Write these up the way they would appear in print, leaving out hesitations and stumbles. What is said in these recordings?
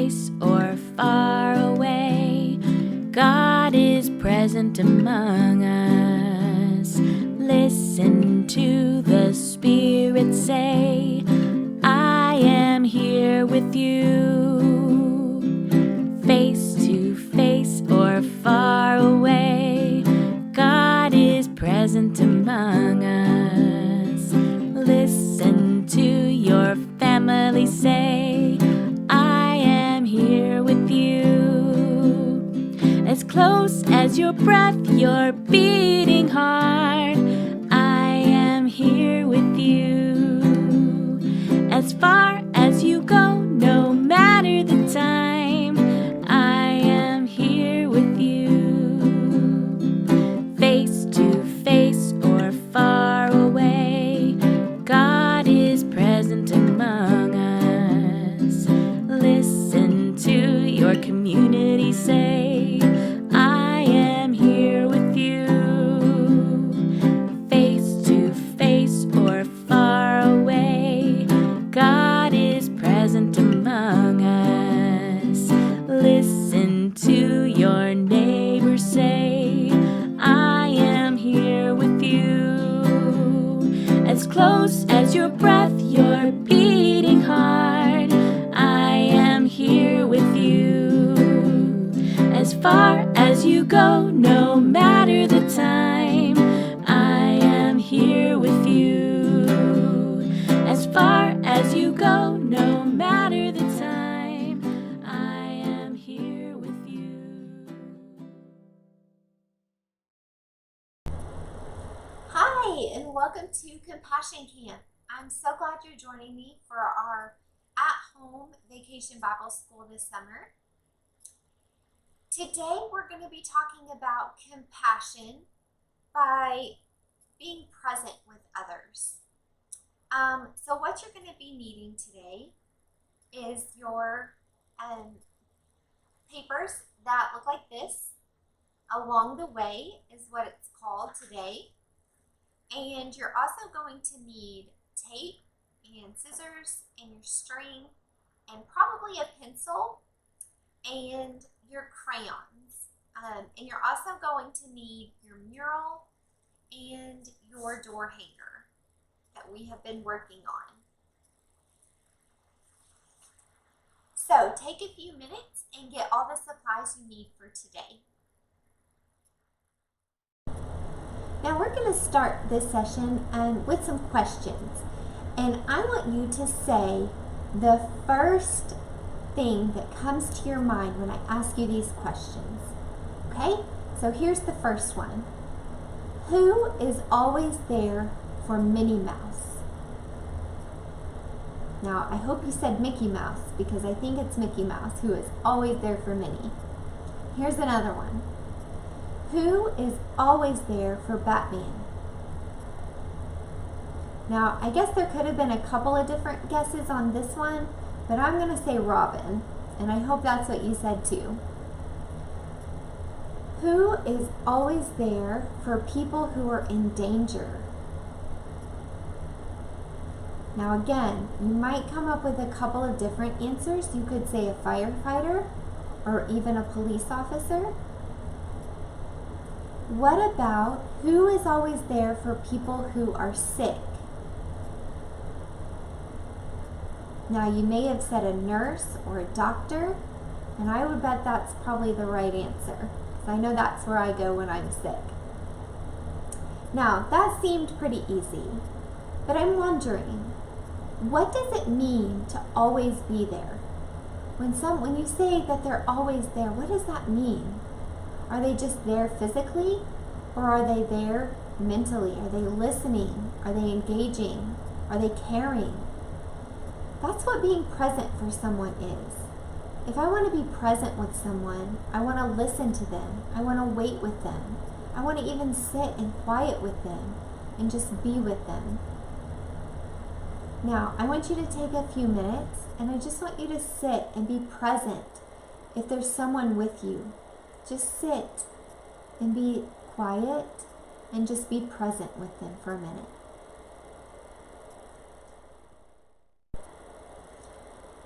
face or far away, God is present among us. Listen to the Spirit say, I am here with you. Face to face or far away, God is present among us. Listen to your family say, I am here with you. As close as your breath, your beating heart, I am here with you. As far as you go, no matter the time, I am here with you. Face to face or far away, God is present among us. Listen to your community say, I am here with you. Face to face or far away, God is present among us. Listen to your neighbor say, I am here with you. As close as your breath, your beating heart, I am here with you. As far as you go, no matter the time, I am here with you. As far as you go, no matter the time, I am here with you. Hi, and welcome to Compassion Camp. I'm so glad you're joining me for our at-home Vacation Bible School this summer. Today we're going to be talking about compassion by being present with others. So what you're going to be needing today is your papers that look like this. Along the way is what it's called today. And you're also going to need tape and scissors and your string and probably a pencil and your crayons. And you're also going to need your mural and your door hanger that we have been working on. So take a few minutes and get all the supplies you need for today. Now we're going to start this session with some questions. And I want you to say the first thing that comes to your mind when I ask you these questions. Okay? So here's the first one. Who is always there for Minnie Mouse? Now, I hope you said Mickey Mouse because I think it's Mickey Mouse who is always there for Minnie. Here's another one. Who is always there for Batman? Now, I guess there could have been a couple of different guesses on this one, but I'm going to say Robin, and I hope that's what you said too. Who is always there for people who are in danger? Now again, you might come up with a couple of different answers. You could say a firefighter or even a police officer. What about who is always there for people who are sick? Now you may have said a nurse or a doctor, and I would bet that's probably the right answer. I know that's where I go when I'm sick. Now that seemed pretty easy, but I'm wondering, what does it mean to always be there? When you say that they're always there, what does that mean? Are they just there physically, or are they there mentally? Are they listening? Are they engaging? Are they caring? That's what being present for someone is. If I want to be present with someone, I want to listen to them. I want to wait with them. I want to even sit in quiet with them and just be with them. Now, I want you to take a few minutes and I just want you to sit and be present. If there's someone with you, just sit and be quiet and just be present with them for a minute.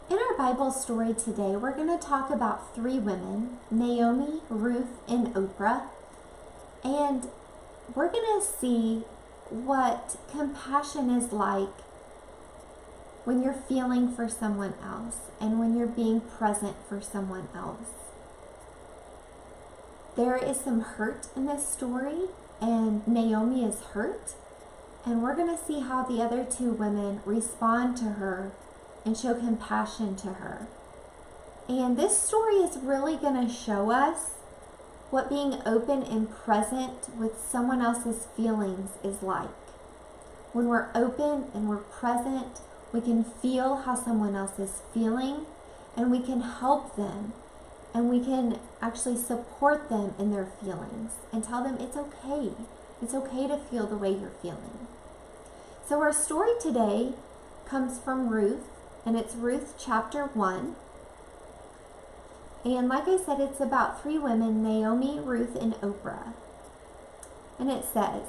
In our Bible story today, we're going to talk about 3 women, Naomi, Ruth, and Oprah. And we're going to see what compassion is like when you're feeling for someone else and when you're being present for someone else. There is some hurt in this story, and Naomi is hurt. And we're going to see how the other 2 women respond to her and show compassion to her. And this story is really going to show us what being open and present with someone else's feelings is like. When we're open and we're present, we can feel how someone else is feeling, and we can help them, and we can actually support them in their feelings and tell them it's okay. It's okay to feel the way you're feeling. So our story today comes from Ruth, and it's Ruth chapter 1. And like I said, it's about 3 women, Naomi, Ruth, and Oprah. And it says,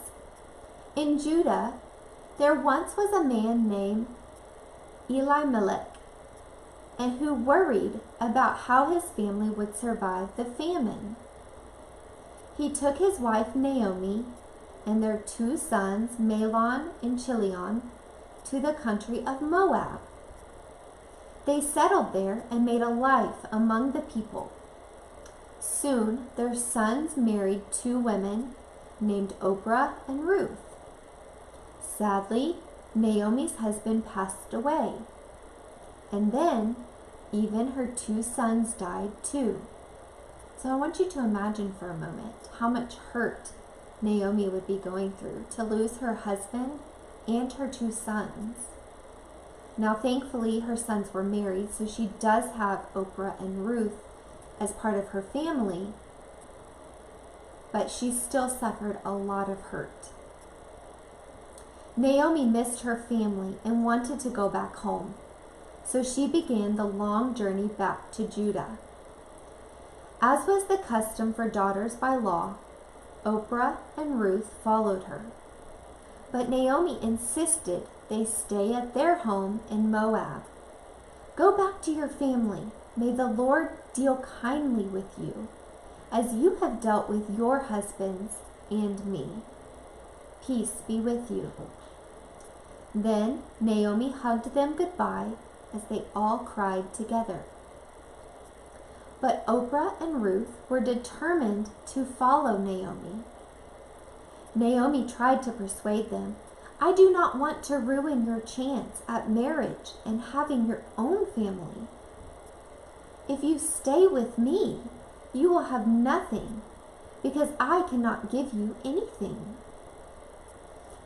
in Judah, there once was a man named Elimelech, and who worried about how his family would survive the famine. He took his wife Naomi and their 2 sons, Mahlon and Chilion, to the country of Moab. They settled there and made a life among the people. Soon their sons married 2 women named Oprah and Ruth. Sadly, Naomi's husband passed away, and then even her 2 sons died too. So I want you to imagine for a moment how much hurt Naomi would be going through to lose her husband and her 2 sons. Now, thankfully, her sons were married, so she does have Oprah and Ruth as part of her family, but she still suffered a lot of hurt. Naomi missed her family and wanted to go back home, so she began the long journey back to Judah. As was the custom for daughters by law, Oprah and Ruth followed her. But Naomi insisted they stay at their home in Moab. Go back to your family. May the Lord deal kindly with you, as you have dealt with your husbands and me. Peace be with you. Then Naomi hugged them goodbye as they all cried together. But Oprah and Ruth were determined to follow Naomi. Naomi tried to persuade them, I do not want to ruin your chance at marriage and having your own family. If you stay with me, you will have nothing, because I cannot give you anything.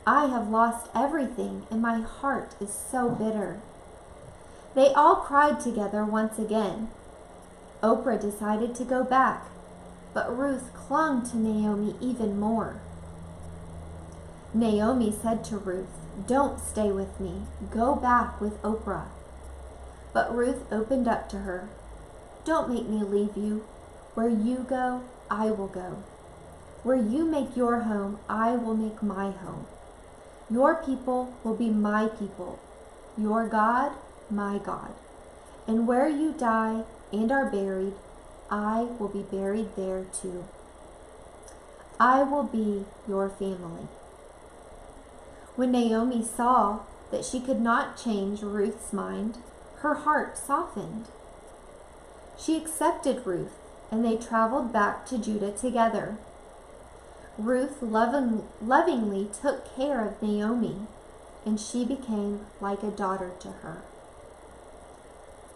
I have lost everything, and my heart is so bitter. They all cried together once again. Oprah decided to go back, but Ruth clung to Naomi even more. Naomi said to Ruth, don't stay with me. Go back with Oprah. But Ruth opened up to her. Don't make me leave you. Where you go, I will go. Where you make your home, I will make my home. Your people will be my people. Your God, my God. And where you die and are buried, I will be buried there too. I will be your family. When Naomi saw that she could not change Ruth's mind, her heart softened. She accepted Ruth, and they traveled back to Judah together. Ruth lovingly took care of Naomi, and she became like a daughter to her.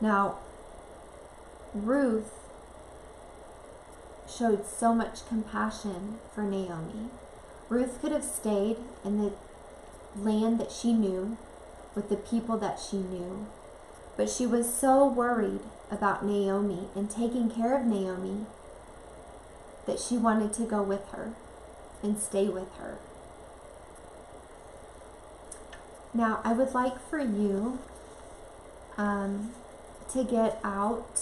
Now, Ruth showed so much compassion for Naomi. Ruth could have stayed in the land that she knew, with the people that she knew, but she was so worried about Naomi and taking care of Naomi that she wanted to go with her and stay with her. Now, I would like for you to get out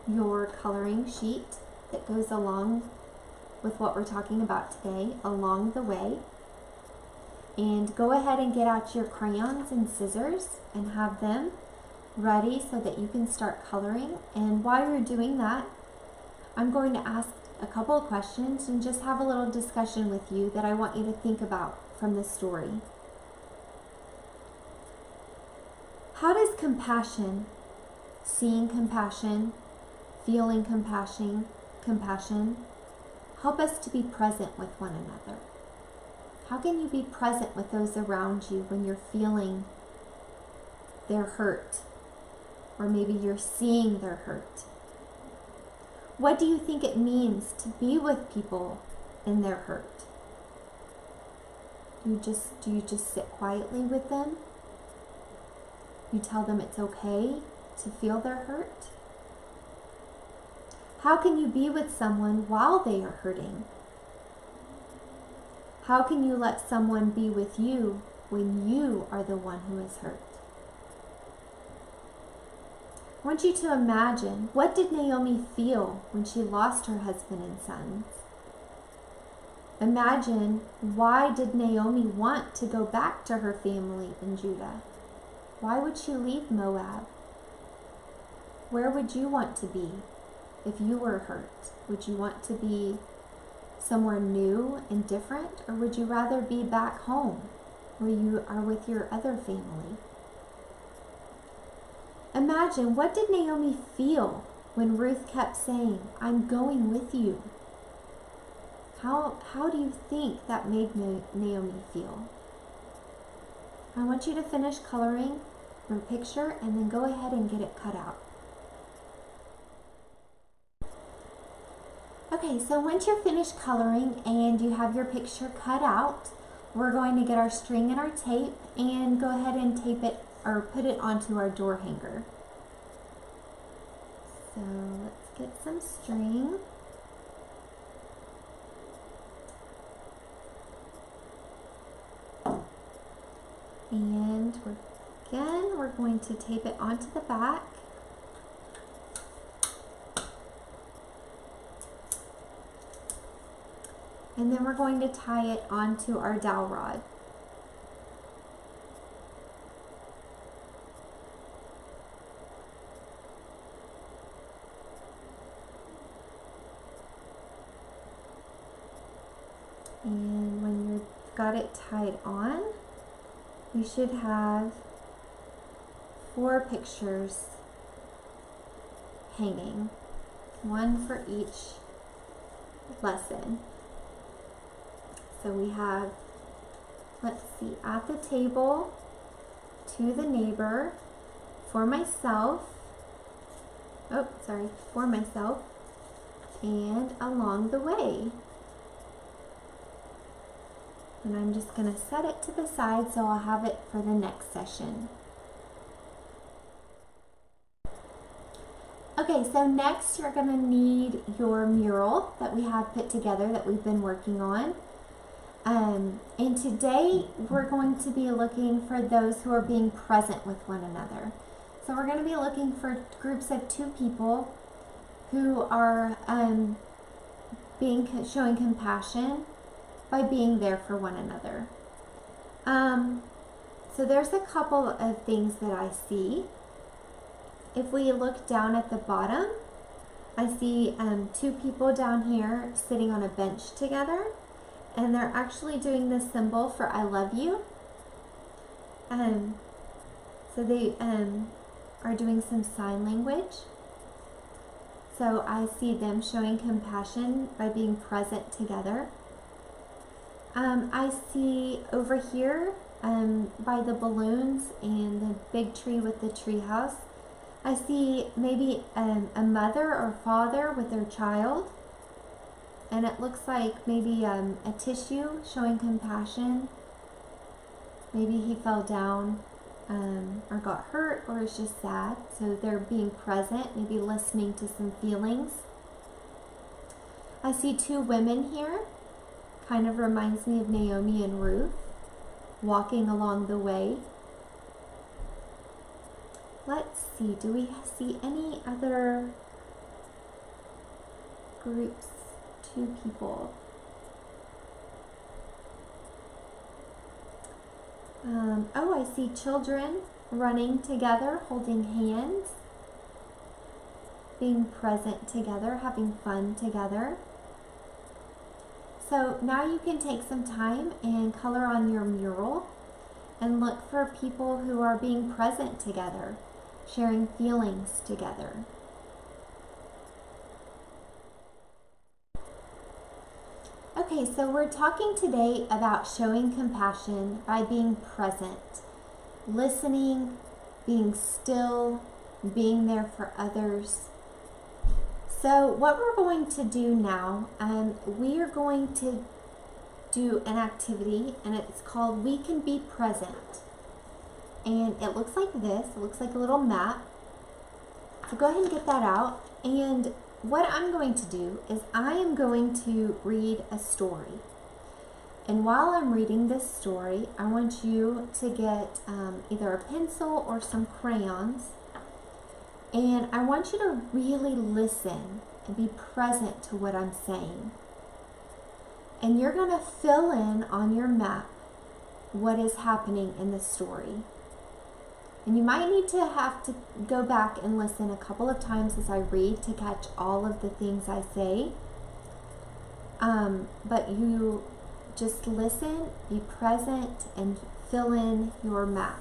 your coloring sheet that goes along with what we're talking about today along the way. And go ahead and get out your crayons and scissors and have them ready so that you can start coloring. And while you're doing that, I'm going to ask a couple of questions and just have a little discussion with you that I want you to think about from the story. How does compassion, seeing compassion, feeling compassion, help us to be present with one another? How can you be present with those around you when you're feeling their hurt, or maybe you're seeing their hurt? What do you think it means to be with people in their hurt? Do you just sit quietly with them? You tell them it's okay to feel their hurt? How can you be with someone while they are hurting? How can you let someone be with you when you are the one who is hurt? I want you to imagine, what did Naomi feel when she lost her husband and sons? Imagine, why did Naomi want to go back to her family in Judah? Why would she leave Moab? Where would you want to be if you were hurt? Would you want to be somewhere new and different, or would you rather be back home where you are with your other family? Imagine, what did Naomi feel when Ruth kept saying, "I'm going with you"? How do you think that made Naomi feel? I want you to finish coloring your picture and then go ahead and get it cut out. Okay, so once you're finished coloring and you have your picture cut out, we're going to get our string and our tape and go ahead and tape it or put it onto our door hanger. So let's get some string. And we're going to tape it onto the back. And then we're going to tie it onto our dowel rod. And when you've got it tied on, you should have 4 pictures hanging, one for each lesson. So we have, let's see, at the table, to the neighbor, for myself, and along the way. And I'm just going to set it to the side so I'll have it for the next session. Okay, so next you're going to need your mural that we have put together that we've been working on. And today we're going to be looking for those who are being present with one another. So we're going to be looking for groups of 2 people who are showing compassion by being there for one another. So there's a couple of things that I see. If we look down at the bottom, I see 2 people down here sitting on a bench together, and they're actually doing the symbol for I love you. So they are doing some sign language. So I see them showing compassion by being present together. I see over here by the balloons and the big tree with the tree house, I see maybe a mother or father with their child, and it looks like maybe a tissue showing compassion. Maybe he fell down or got hurt or is just sad, so they're being present, maybe listening to some feelings. I see 2 women here. Kind of reminds me of Naomi and Ruth walking along the way. Let's see, do we see any other groups, 2 people? I see children running together, holding hands, being present together, having fun together. So now you can take some time and color on your mural and look for people who are being present together, sharing feelings together. Okay, so we're talking today about showing compassion by being present, listening, being still, being there for others. So what we're going to do now, we are going to do an activity, and it's called We Can Be Present. And it looks like this. It looks like a little map. So go ahead and get that out. And what I'm going to do is I am going to read a story. And while I'm reading this story, I want you to get either a pencil or some crayons. And I want you to really listen and be present to what I'm saying. And you're going to fill in on your map what is happening in the story. And you might need to have to go back and listen a couple of times as I read to catch all of the things I say. But you just listen, be present, and fill in your map.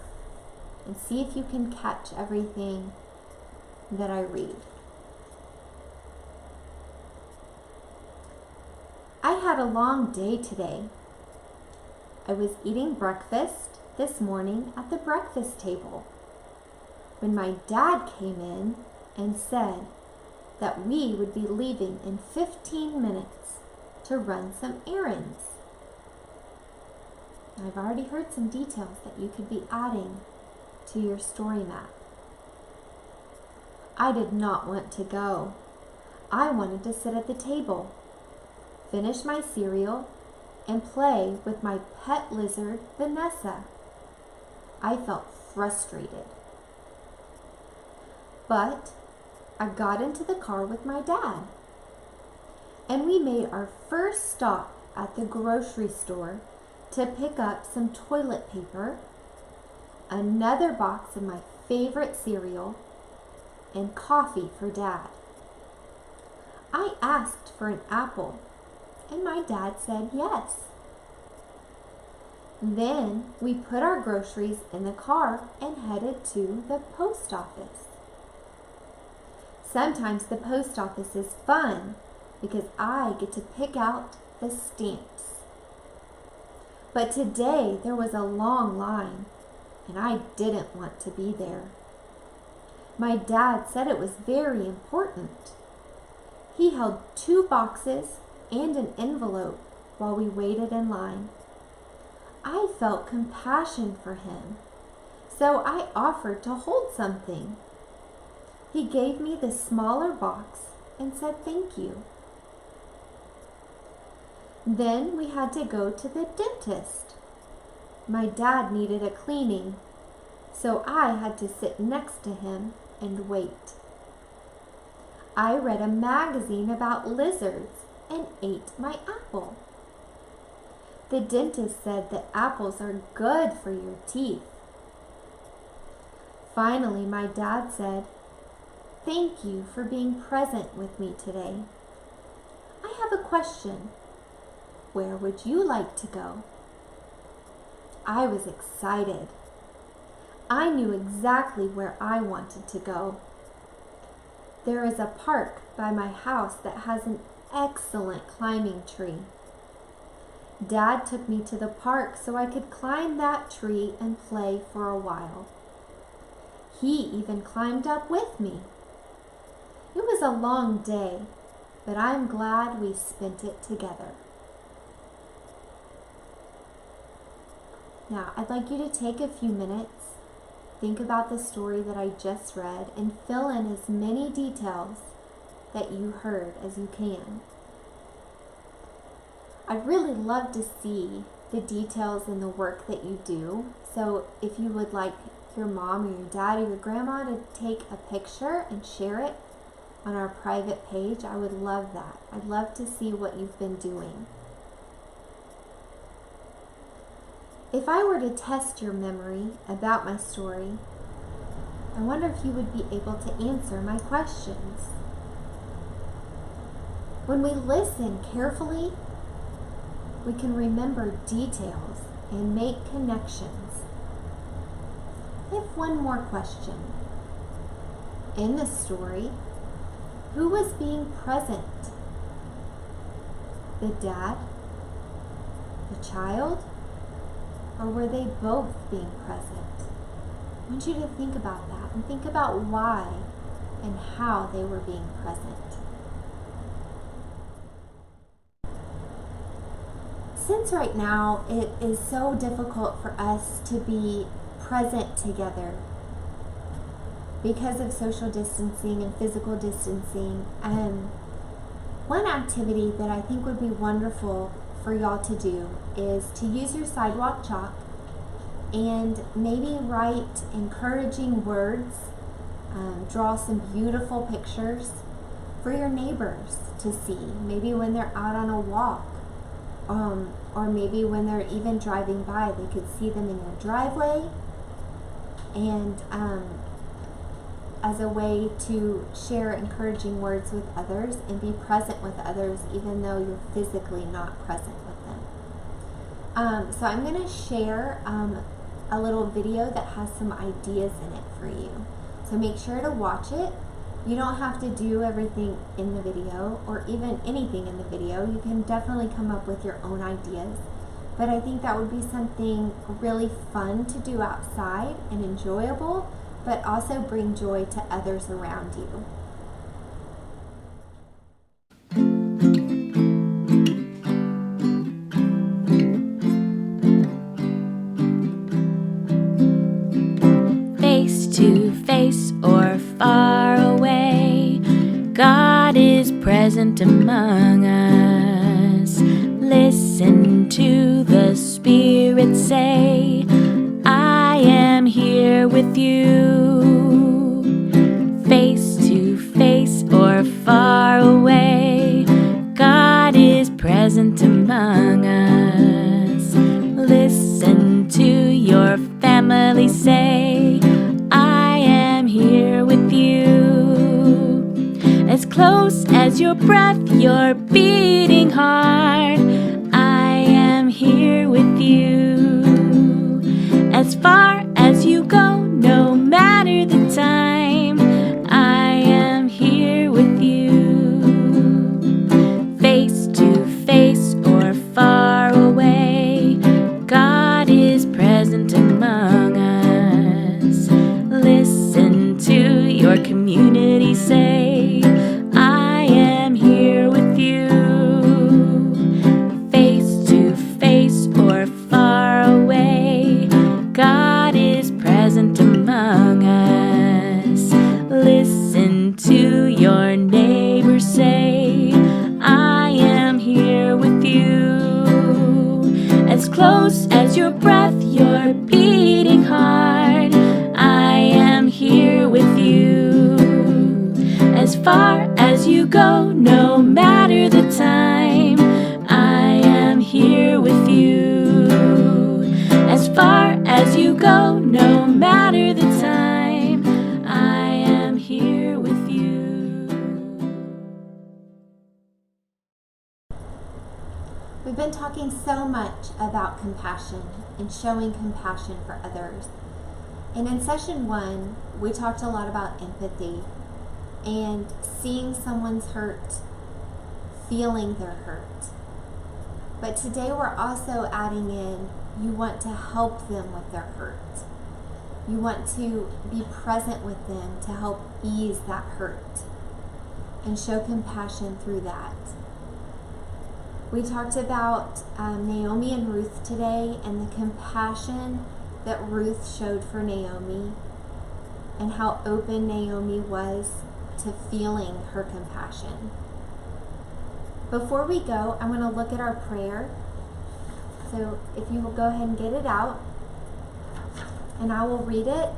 And see if you can catch everything that I read. I had a long day today. I was eating breakfast this morning at the breakfast table when my dad came in and said that we would be leaving in 15 minutes to run some errands. I've already heard some details that you could be adding to your story map. I did not want to go. I wanted to sit at the table, finish my cereal, and play with my pet lizard, Vanessa. I felt frustrated. But I got into the car with my dad, and we made our first stop at the grocery store to pick up some toilet paper, another box of my favorite cereal, and coffee for Dad. I asked for an apple, and my dad said yes. Then we put our groceries in the car and headed to the post office. Sometimes the post office is fun because I get to pick out the stamps. But today there was a long line, and I didn't want to be there. My dad said it was very important. He held 2 boxes and an envelope while we waited in line. I felt compassion for him, so I offered to hold something. He gave me the smaller box and said thank you. Then we had to go to the dentist. My dad needed a cleaning, so I had to sit next to him and wait. I read a magazine about lizards and ate my apple. The dentist said that apples are good for your teeth. Finally, my dad said, "Thank you for being present with me today. I have a question. Where would you like to go?" I was excited. I knew exactly where I wanted to go. There is a park by my house that has an excellent climbing tree. Dad took me to the park so I could climb that tree and play for a while. He even climbed up with me. It was a long day, but I'm glad we spent it together. Now, I'd like you to take a few minutes, think about the story that I just read, and fill in as many details that you heard as you can. I'd really love to see the details in the work that you do. So if you would like your mom or your dad or your grandma to take a picture and share it on our private page, I would love that. I'd love to see what you've been doing. If I were to test your memory about my story, I wonder if you would be able to answer my questions. When we listen carefully, we can remember details and make connections. I have one more question. In the story, who was being present? The dad? The child? Or were they both being present? I want you to think about that and think about why and how they were being present. Since right now it is so difficult for us to be present together because of social distancing and physical distancing, one activity that I think would be wonderful for y'all to do is to use your sidewalk chalk and maybe write encouraging words, draw some beautiful pictures for your neighbors to see, maybe when they're out on a walk, or maybe when they're even driving by, they could see them in your driveway, and as a way to share encouraging words with others and be present with others even though you're physically not present with them. So I'm going to share a little video that has some ideas in it for you. So make sure to watch it. You don't have to do everything in the video or even anything in the video. You can definitely come up with your own ideas. But I think that would be something really fun to do outside and enjoyable, but also bring joy to others around you. Face to face or far away, God is present among us. Listen to the Spirit say, I am here with you. Face to face or far away, God is present among us. Listen to your family say, I am here with you. As close as your breath, your beating heart, I am here with you. As far as you go, no matter the time, I am here with you. Face to face or far away, God is present among us. Listen to your community say, I am here with you. Face to face or far away, God is present among us. Listen to your neighbor say, I am here with you. As close as your breath, your beating heart, I am here with you. As far as you go, no matter the time, I am here with you. As far as you go, no matter the time, I am here with you. We've been talking so much about compassion and showing compassion for others. And in session 1, we talked a lot about empathy and seeing someone's hurt, feeling their hurt. But today we're also adding in, you want to help them with their hurt. You want to be present with them to help ease that hurt and show compassion through that. We talked about Naomi and Ruth today and the compassion that Ruth showed for Naomi and how open Naomi was to feeling her compassion. Before we go, I'm going to look at our prayer. So if you will go ahead and get it out, and I will read it.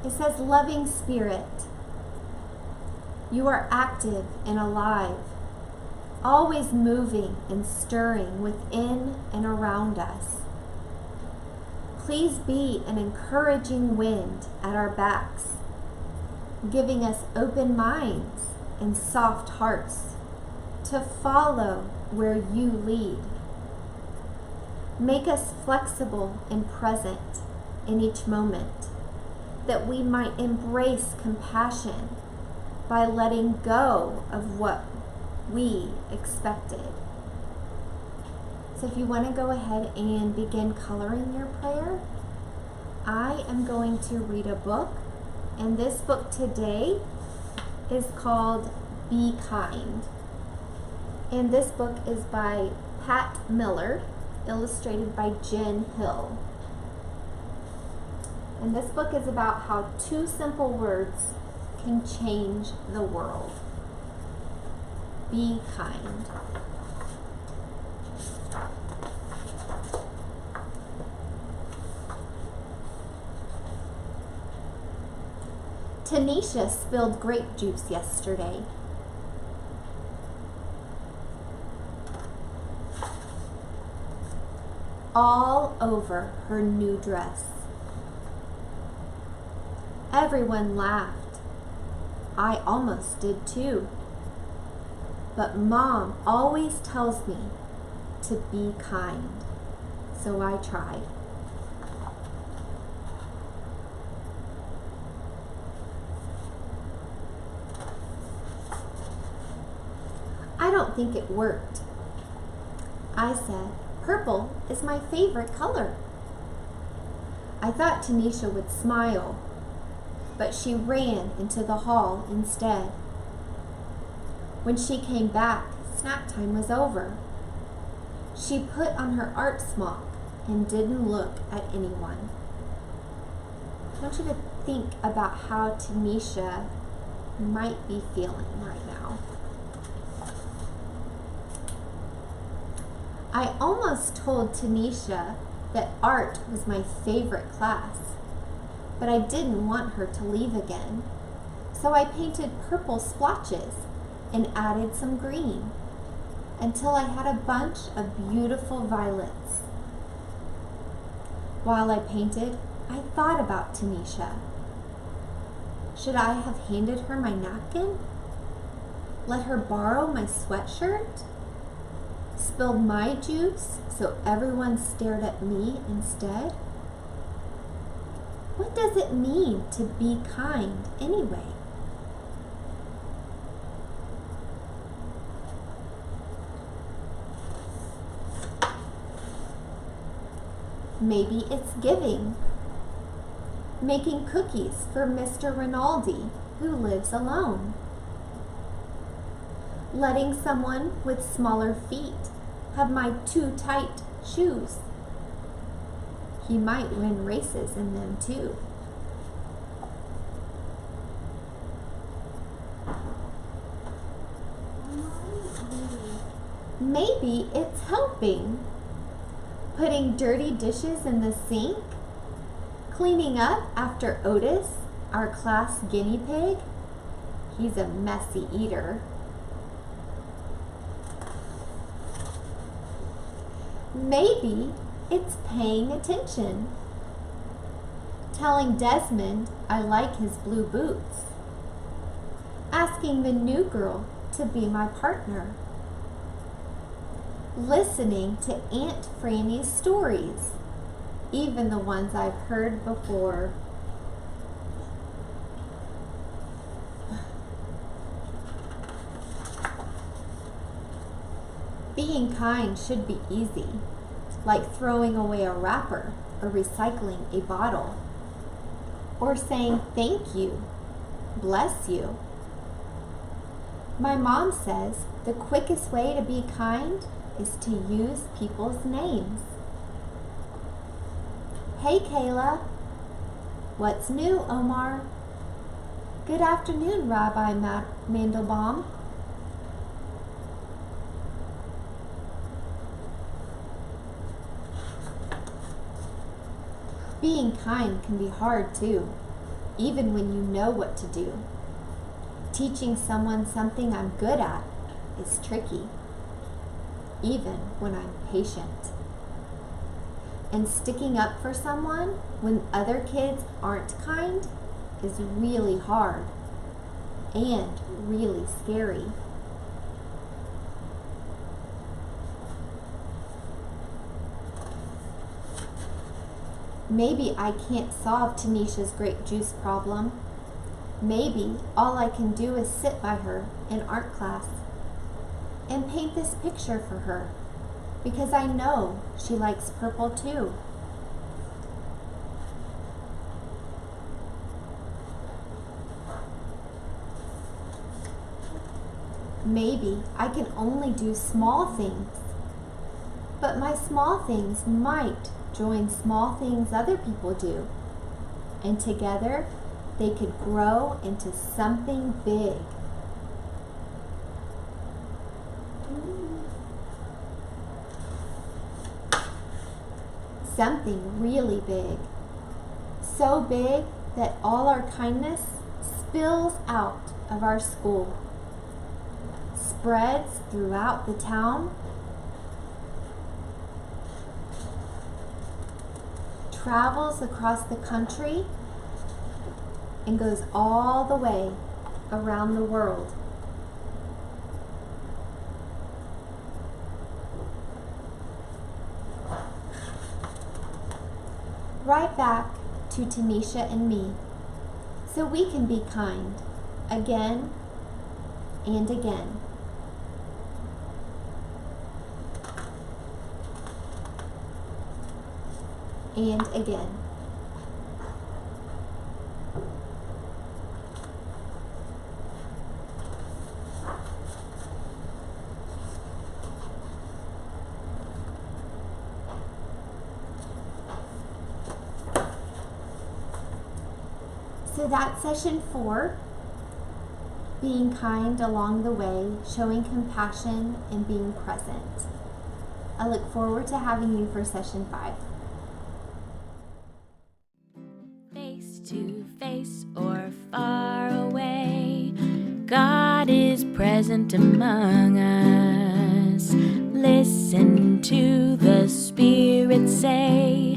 It says, Loving Spirit, you are active and alive, always moving and stirring within and around us. Please be an encouraging wind at our backs, giving us open minds and soft hearts to follow where you lead. Make us flexible and present in each moment, that we might embrace compassion by letting go of what we expected. So if you want to go ahead and begin coloring your prayer, I am going to read a book, and this book today is called Be Kind. And this book is by Pat Miller, illustrated by Jen Hill. And this book is about how 2 simple words can change the world. Be kind. Tanisha spilled grape juice yesterday. All over her new dress. Everyone laughed. I almost did too. But Mom always tells me to be kind, so I tried. I don't think it worked. I said, purple is my favorite color. I thought Tanisha would smile, but she ran into the hall instead. When she came back, snack time was over. She put on her art smock and didn't look at anyone. I want you to think about how Tanisha might be feeling right now. I almost told Tanisha that art was my favorite class, but I didn't want her to leave again. So I painted purple splotches and added some green until I had a bunch of beautiful violets. While I painted, I thought about Tanisha. Should I have handed her my napkin? Let her borrow my sweatshirt? Spilled my juice so everyone stared at me instead? What does it mean to be kind anyway? Maybe it's giving. Making cookies for Mr. Rinaldi, who lives alone. Letting someone with smaller feet have my too tight shoes. He might win races in them too. Maybe it's helping. Putting dirty dishes in the sink. Cleaning up after Otis, our class guinea pig. He's a messy eater. Maybe it's paying attention. Telling Desmond I like his blue boots. Asking the new girl to be my partner. Listening to Aunt Franny's stories, even the ones I've heard before. Being kind should be easy, like throwing away a wrapper or recycling a bottle, or saying thank you, bless you. My mom says the quickest way to be kind is to use people's names. Hey Kayla. What's new, Omar? Good afternoon, Rabbi Mandelbaum. Being kind can be hard too, even when you know what to do. Teaching someone something I'm good at is tricky, even when I'm patient. And sticking up for someone when other kids aren't kind is really hard and really scary. Maybe I can't solve Tanisha's grape juice problem. Maybe all I can do is sit by her in art class and paint this picture for her, because I know she likes purple too. Maybe I can only do small things, but my small things might join small things other people do, and together they could grow into something big. Something really big. So big that all our kindness spills out of our school, spreads throughout the town, travels across the country, and goes all the way around the world. Right back to Tanisha and me, so we can be kind again and again. And again. So that's session 4, being kind along the way, showing compassion and being present. I look forward to having you for session 5. Face to face or far away, God is present among us. Listen to the Spirit say,